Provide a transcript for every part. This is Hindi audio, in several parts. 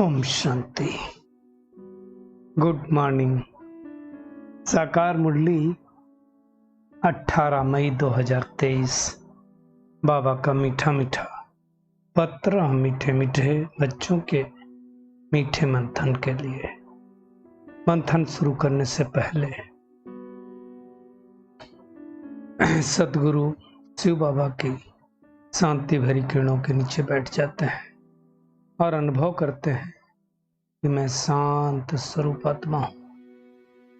ओम शांति। Good morning. साकार मुरली 18 मई 2023। बाबा का मीठा मीठा पत्र मीठे मीठे बच्चों के मीठे मंथन के लिए। मंथन शुरू करने से पहले सतगुरु शिव बाबा की शांति भरी किरणों के नीचे बैठ जाते हैं और अनुभव करते हैं कि मैं शांत स्वरूप आत्मा हूं,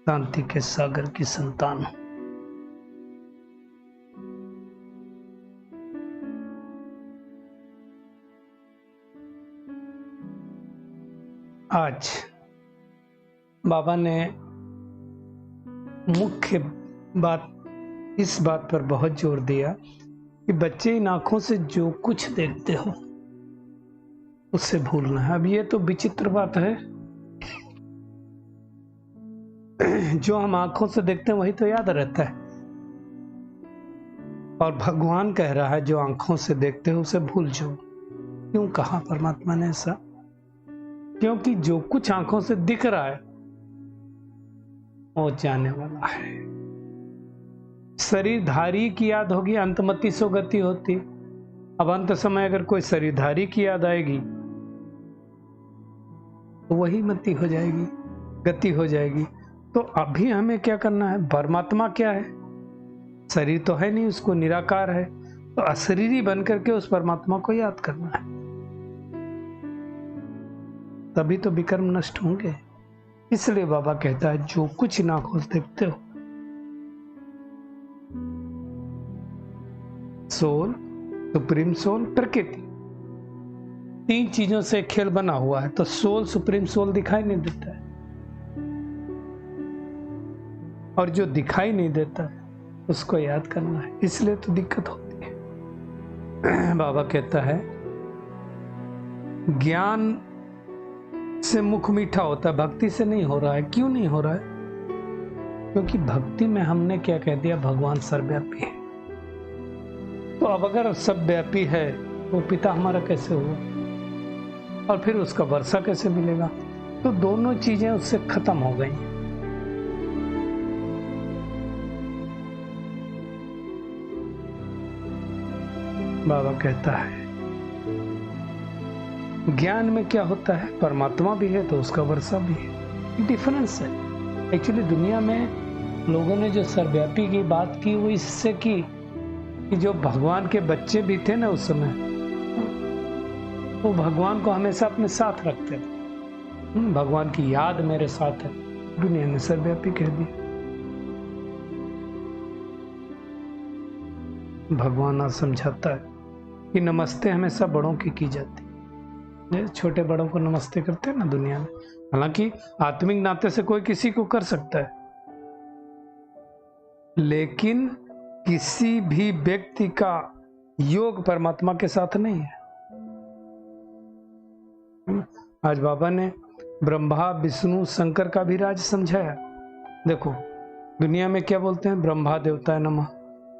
शांति के सागर की संतान हूं। आज बाबा ने मुख्य बात इस बात पर बहुत जोर दिया कि बच्चे इन आंखों से जो कुछ देखते हो उससे भूलना है। अब ये तो विचित्र बात है, जो हम आंखों से देखते हैं वही तो याद रहता है, और भगवान कह रहा है जो आंखों से देखते हो उसे भूल जाओ। क्यों कहा परमात्मा ने ऐसा? क्योंकि जो कुछ आंखों से दिख रहा है वो जाने वाला है। शरीरधारी की याद होगी, अंतमति सो गति होती। अब अंत समय अगर कोई शरीरधारी की याद आएगी तो वही मति हो जाएगी, गति हो जाएगी। तो अभी हमें क्या करना है? परमात्मा क्या है? शरीर तो है नहीं, उसको निराकार है, तो अशरीरी बन करके उस परमात्मा को याद करना है, तभी तो विकर्म नष्ट होंगे। इसलिए बाबा कहता है जो कुछ इन आंखों से देखते हो, सोल, सुप्रीम सोल, प्रकृति, तीन चीजों से खेल बना हुआ है। तो सोल, सुप्रीम सोल दिखाई नहीं देता है, और जो दिखाई नहीं देता है उसको याद करना है, इसलिए तो दिक्कत होती है। बाबा कहता है ज्ञान से मुख मीठा होता है, भक्ति से नहीं हो रहा है। क्यों नहीं हो रहा है? क्योंकि भक्ति में हमने क्या कह दिया? भगवान सर्वव्यापी है। तो अब अगर सर्वव्यापी है वो पिता हमारा कैसे हुआ, और फिर उसका वर्षा कैसे मिलेगा? तो दोनों चीजें उससे खत्म हो गई। बाबा कहता है ज्ञान में क्या होता है? परमात्मा भी है तो उसका वर्षा भी है। डिफरेंस है। एक्चुअली दुनिया में लोगों ने जो सर्वव्यापी की बात की वो इससे की कि जो भगवान के बच्चे भी थे ना उस समय, वो भगवान को हमेशा अपने साथ रखते थे। भगवान की याद मेरे साथ है, दुनिया ने सर्वव्यापी कह दिया। भगवान आज समझाता है कि नमस्ते हमेशा बड़ों की जाती है। छोटे बड़ों को नमस्ते करते हैं ना दुनिया में, हालांकि आत्मिक नाते से कोई किसी को कर सकता है, लेकिन किसी भी व्यक्ति का योग परमात्मा के साथ नहीं है। आज बाबा ने ब्रह्मा, विष्णु, शंकर का भी राज समझाया। देखो दुनिया में क्या बोलते हैं? ब्रह्मा देवताय नमः,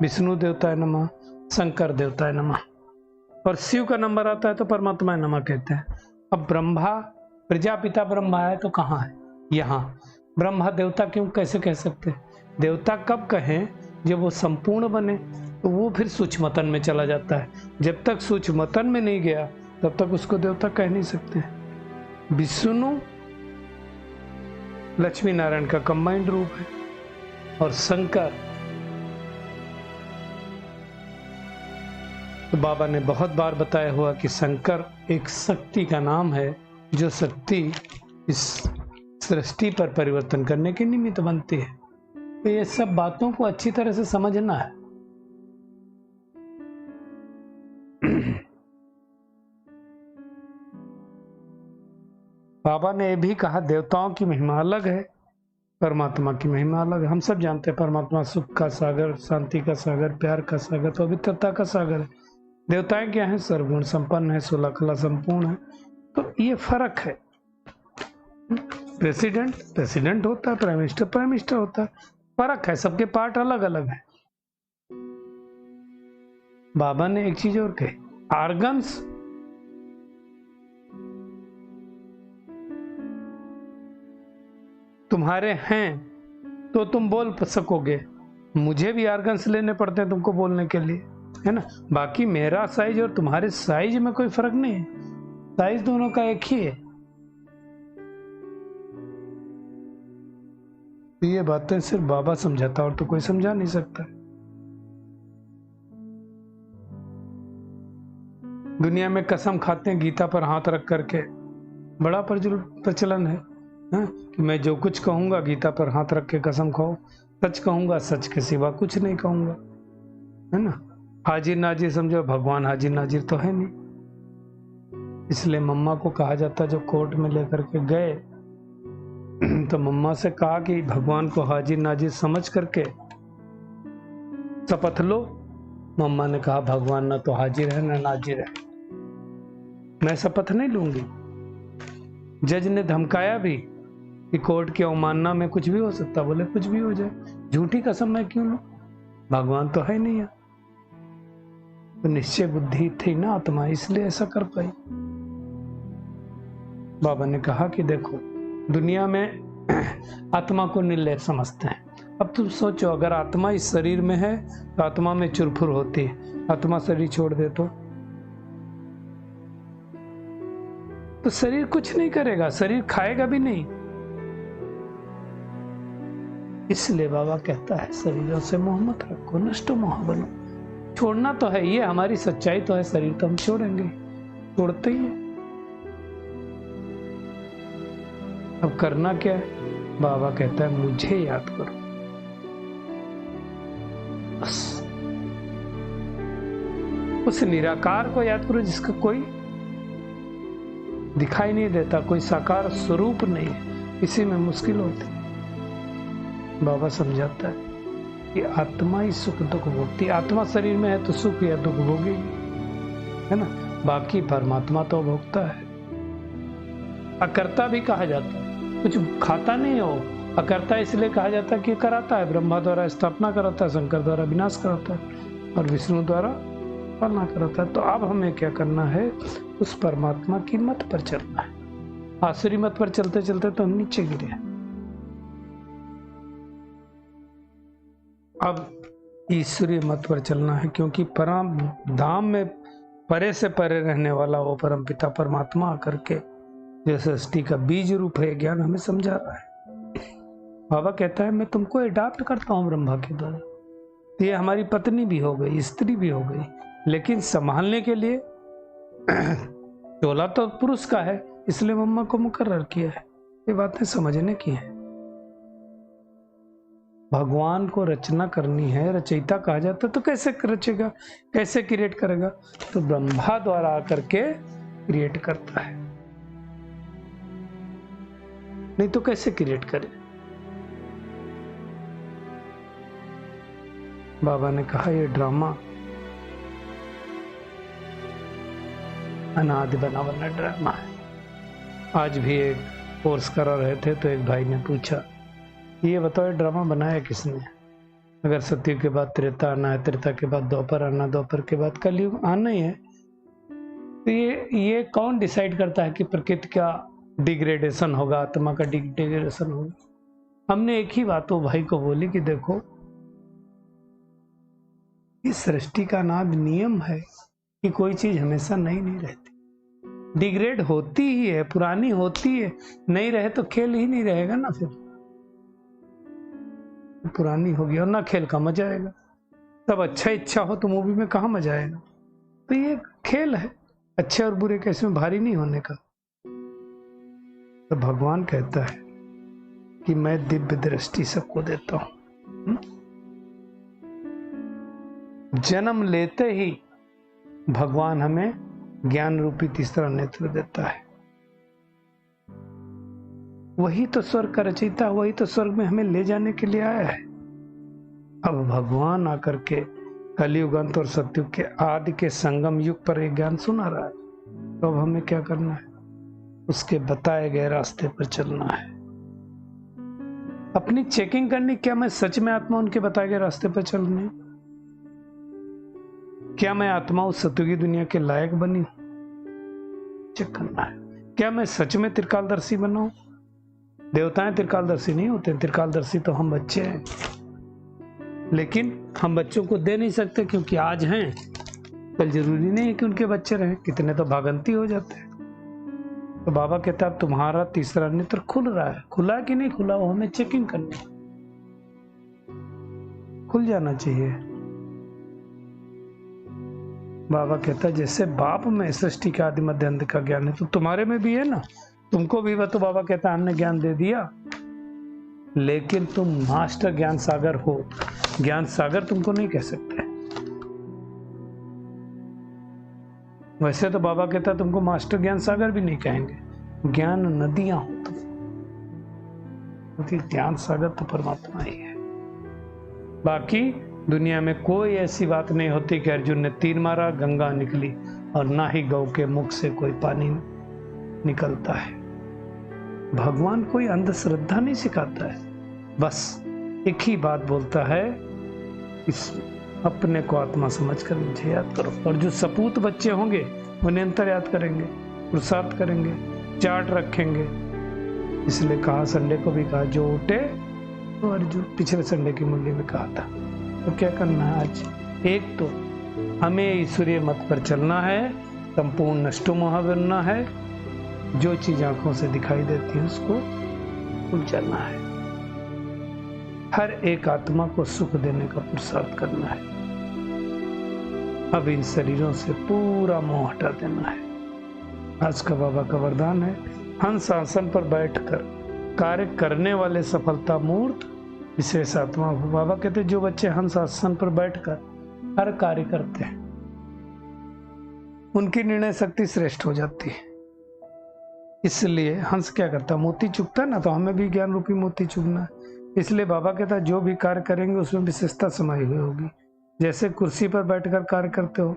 विष्णु देवताय नमः, शंकर देवताय नमः, और शिव का नंबर आता है तो परमात्मा नमः कहते हैं। अब ब्रह्मा, प्रजापिता ब्रह्मा है तो कहाँ है? यहाँ। ब्रह्मा देवता क्यों कैसे कह सकते हैं? देवता कब कहें? जब वो संपूर्ण बने, तो वो फिर सूक्ष्मतन में चला जाता है। जब तक सूक्ष्मतन में नहीं गया तब तक उसको देवता कह नहीं सकते। विष्णु लक्ष्मी नारायण का कंबाइंड रूप है, और शंकर, तो बाबा ने बहुत बार बताया हुआ कि शंकर एक शक्ति का नाम है, जो शक्ति इस सृष्टि पर परिवर्तन करने के निमित्त बनती है। तो ये सब बातों को अच्छी तरह से समझना है। बाबा ने यह भी कहा देवताओं की महिमा अलग है, परमात्मा की महिमा अलग है। हम सब जानते हैं परमात्मा सुख का सागर, शांति का सागर, प्यार का सागर, पवित्रता का सागर है। देवताएं क्या हैं? सर्वगुण संपन्न है, 16 कला संपूर्ण है। तो ये फर्क है। प्रेसिडेंट प्रेसिडेंट होता है, प्राइम मिनिस्टर प्राइम मिनिस्टर होता है, फर्क है, सबके पार्ट अलग अलग है। बाबा ने एक चीज और कही, आर्गन्स तुम्हारे हैं तो तुम बोल सकोगे, मुझे भी आर्गन्स लेने पड़ते हैं तुमको बोलने के लिए, है ना। बाकी मेरा साइज और तुम्हारे साइज में कोई फर्क नहीं है, साइज दोनों का एक ही है। तो ये बातें सिर्फ बाबा समझाता और तो कोई समझा नहीं सकता। दुनिया में कसम खाते हैं गीता पर हाथ रख करके, बड़ा प्रचलन है कि मैं जो कुछ कहूंगा गीता पर हाथ रख के कसम खाओ, सच कहूंगा, सच के सिवा कुछ नहीं कहूंगा, है ना। हाजिर नाजिर समझो, भगवान हाजिर नाजिर तो है नहीं। इसलिए मम्मा को कहा जाता, जब कोर्ट में लेकर के गए तो मम्मा से कहा कि भगवान को हाजिर नाजिर समझ करके शपथ लो। मम्मा ने कहा भगवान ना तो हाजिर है ना नाजिर है, मैं शपथ नहीं लूंगी। जज ने धमकाया भी कि कोर्ट की अवमानना में कुछ भी हो सकता, बोले कुछ भी हो जाए, झूठी कसम मैं क्यों लूं, भगवान तो है नहीं है। तो निश्चय बुद्धि थी ना आत्मा, इसलिए ऐसा कर पाई। बाबा ने कहा कि देखो दुनिया में आत्मा को निर्लय समझते हैं। अब तुम सोचो, अगर आत्मा इस शरीर में है तो आत्मा में चुरफुर होती है, आत्मा शरीर छोड़ दे तो शरीर कुछ नहीं करेगा, शरीर खाएगा भी नहीं। इसलिए बाबा कहता है शरीरों से मोह मत रखो, नष्ट मोह बनो। छोड़ना तो है, ये हमारी सच्चाई तो है, शरीर तो हम छोड़ेंगे, छोड़ते ही है। अब करना क्या है, बाबा कहता है मुझे याद करो बस। उस निराकार को याद करो जिसका कोई दिखाई नहीं देता, कोई साकार स्वरूप नहीं है, इसी में मुश्किल होती। बाबा समझाता है कि आत्मा ही सुख दुख भोगती, आत्मा शरीर में है तो सुख या दुख भोगेगी, है ना। बाकी परमात्मा तो भोगता है। अकर्ता भी कहा जाता है, कुछ खाता नहीं हो, अकर्ता इसलिए कहा जाता है कि कराता है, ब्रह्मा द्वारा स्थापना कराता है, शंकर द्वारा विनाश कराता है और विष्णु द्वारा पालना कराता है। तो अब हमें क्या करना है, उस परमात्मा की मत पर चलना है। आसुरी मत पर चलते चलते तो हम नीचे गिरे। अब ईश्वरीय मत पर चलना है, क्योंकि परम धाम में परे से परे रहने वाला वो परम पिता परमात्मा आकर के जो सृष्टि का बीज रूप है ज्ञान हमें समझा रहा है। बाबा कहता है मैं तुमको अडॉप्ट करता हूँ ब्रह्मा के द्वारा। ये हमारी पत्नी भी हो गई, स्त्री भी हो गई, लेकिन संभालने के लिए चोला तो पुरुष का है, इसलिए मम्मा को मुकर्रर किया है। ये बातें समझने की है। भगवान को रचना करनी है, रचयिता कहा जाता, तो कैसे रचेगा, कैसे क्रिएट करेगा, तो ब्रह्मा द्वारा आकर के क्रिएट करता है, नहीं तो कैसे क्रिएट करे। बाबा ने कहा ये ड्रामा अनादि बना बना ड्रामा है। आज भी एक कोर्स करा रहे थे तो एक भाई ने पूछा ये बताओ ड्रामा बनाया किसने, अगर सतयुग के बाद त्रेता आना है, त्रेता के बाद द्वापर आना, द्वापर के बाद कलयुग आना ही है, तो ये कौन डिसाइड करता है कि प्रकृति का डिग्रेडेशन होगा, आत्मा का डिग्रेडेशन होगा। हमने एक ही बात वो भाई को बोली कि देखो इस सृष्टि का नाद नियम है कि कोई चीज हमेशा नई नहीं रहती, डिग्रेड होती ही है, पुरानी होती है, नहीं रहे तो खेल ही नहीं रहेगा ना, फिर पुरानी होगी और ना खेल का मजा आएगा। तब अच्छा इच्छा हो तो मूवी में कहाँ मजा आएगा। तो ये खेल है अच्छे और बुरे के, इसमें भारी नहीं होने का। तो भगवान कहता है कि मैं दिव्य दृष्टि सबको देता हूं। जन्म लेते ही भगवान हमें ज्ञान रूपी तीसरा नेत्र देता है। वही तो स्वर्ग का रचयिता, वही तो स्वर्ग में हमें ले जाने के लिए आया है। अब भगवान आकर के कलयुग अंत और सतयुग के आदि के संगम युग पर एक ज्ञान सुना रहा है, तो अब हमें क्या करना है, उसके बताए गए रास्ते पर चलना है। अपनी चेकिंग करनी, क्या मैं सच में आत्मा उनके बताए गए रास्ते पर चल रही हूं, क्या मैं आत्मा उस सतयुगी दुनिया के लायक बनी हूं, चेक करना है। क्या मैं सच में त्रिकालदर्शी बना हूं, देवताएं त्रिकालदर्शी नहीं होते, त्रिकालदर्शी तो हम बच्चे हैं, लेकिन हम बच्चों को दे नहीं सकते क्योंकि आज हैं, कल जरूरी नहीं है कि उनके बच्चे रहें, कितने तो भागंती हो जाते हैं। तो बाबा कहता है तुम्हारा तीसरा नेत्र खुल रहा है, खुला कि नहीं खुला वो हमें चेकिंग करनी है, खुल जाना चाहिए। बाबा कहता है जैसे बाप में सृष्टि का आदि मध्य अंत का ज्ञान है तो तुम्हारे में भी है ना, तुमको भी। वह तो बाबा कहता है हमने ज्ञान दे दिया, लेकिन तुम मास्टर ज्ञान सागर हो, ज्ञान सागर तुमको नहीं कह सकते। वैसे तो बाबा कहता है तुमको मास्टर ज्ञान सागर भी नहीं कहेंगे, ज्ञान नदियां हो तुम, क्योंकि ज्ञान सागर तो परमात्मा ही है। बाकी दुनिया में कोई ऐसी बात नहीं होती कि अर्जुन ने तीर मारा गंगा निकली, और ना ही गौ के मुख से कोई पानी निकलता है। भगवान कोई अंधश्रद्धा नहीं सिखाता है, बस एक ही बात बोलता है, इस अपने को आत्मा समझकर मुझे याद करो। और जो सपूत बच्चे होंगे वो निरंतर याद करेंगे, पुरुषार्थ करेंगे, चार्ट रखेंगे। इसलिए कहा, संडे को भी कहा, जो उठे तो अर्जुन, पिछले संडे की मुरली में कहा था। तो क्या करना है आज? एक तो हमें ईश्वरीय मत पर चलना है, संपूर्ण नष्टो मोह बनना है, जो चीज आंखों से दिखाई देती है उसको भूल जाना है, हर एक आत्मा को सुख देने का पुरुषार्थ करना है। अब इन शरीरों से पूरा मोह हटा देना है। आज का बाबा का वरदान है, हंस आसन पर बैठकर कार्य करने वाले सफलता मूर्त विशेष आत्मा हो। बाबा कहते जो बच्चे हंस आसन पर बैठकर हर कार्य करते हैं उनकी निर्णय शक्ति श्रेष्ठ हो जाती है। इसलिए हंस क्या करता है, मोती चुगता है ना, तो हमें भी ज्ञान रूपी मोती चुगना है। इसलिए बाबा कहता जो भी कार्य करेंगे उसमें विशेषता समाई हुई होगी। जैसे कुर्सी पर बैठकर कार्य करते हो,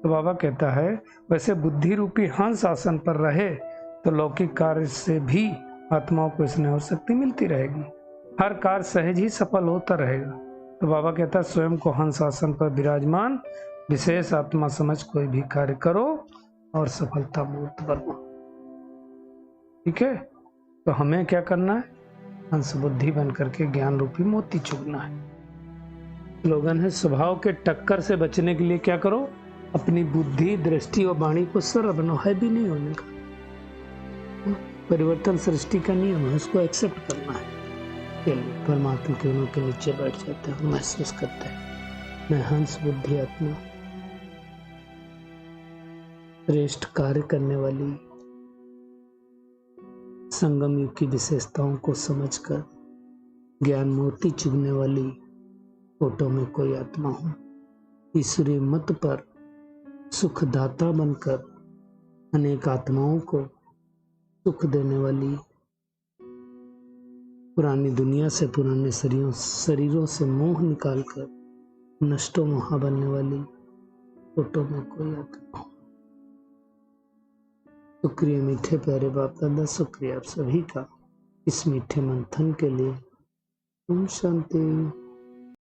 तो बाबा कहता है वैसे बुद्धि रूपी हंस आसन पर रहे तो लौकिक कार्य से भी आत्माओं को स्नेह और शक्ति मिलती रहेगी, हर कार्य सहज ही सफल होता रहेगा। तो बाबा कहता है स्वयं को हंस आसन पर विराजमान विशेष आत्मा समझ कोई भी कार्य करो और सफलता मूर्त बनो। ठीक है, तो हमें क्या करना है, हंस बुद्धि बन करके ज्ञान रूपी मोती चुगना है। स्लोगन है, स्वभाव के टक्कर से बचने के लिए क्या करो, अपनी बुद्धि दृष्टि और वाणी को सरल बनाओ। है भी नहीं होने का, परिवर्तन सृष्टि का नियम है, उसको एक्सेप्ट करना है। चलिए परमात्मा के उन्हों के नीचे बैठ जाते हैं, महसूस करते हैं मैं हंस बुद्धि आत्मा श्रेष्ठ कार्य करने वाली संगम युग की विशेषताओं को समझकर ज्ञान मोती चुगने वाली फोटो में कोई आत्मा हो, ईश्वरीय मत पर सुखदाता बनकर अनेक आत्माओं को सुख देने वाली, पुरानी दुनिया से पुराने शरीरों से मोह निकालकर नष्टो मोहा बनने वाली फोटो में कोई आत्मा हो। शुक्रिया मीठे प्यारे बाप दादा, शुक्रिया आप सभी का इस मीठे मंथन के लिए। ओम शांति।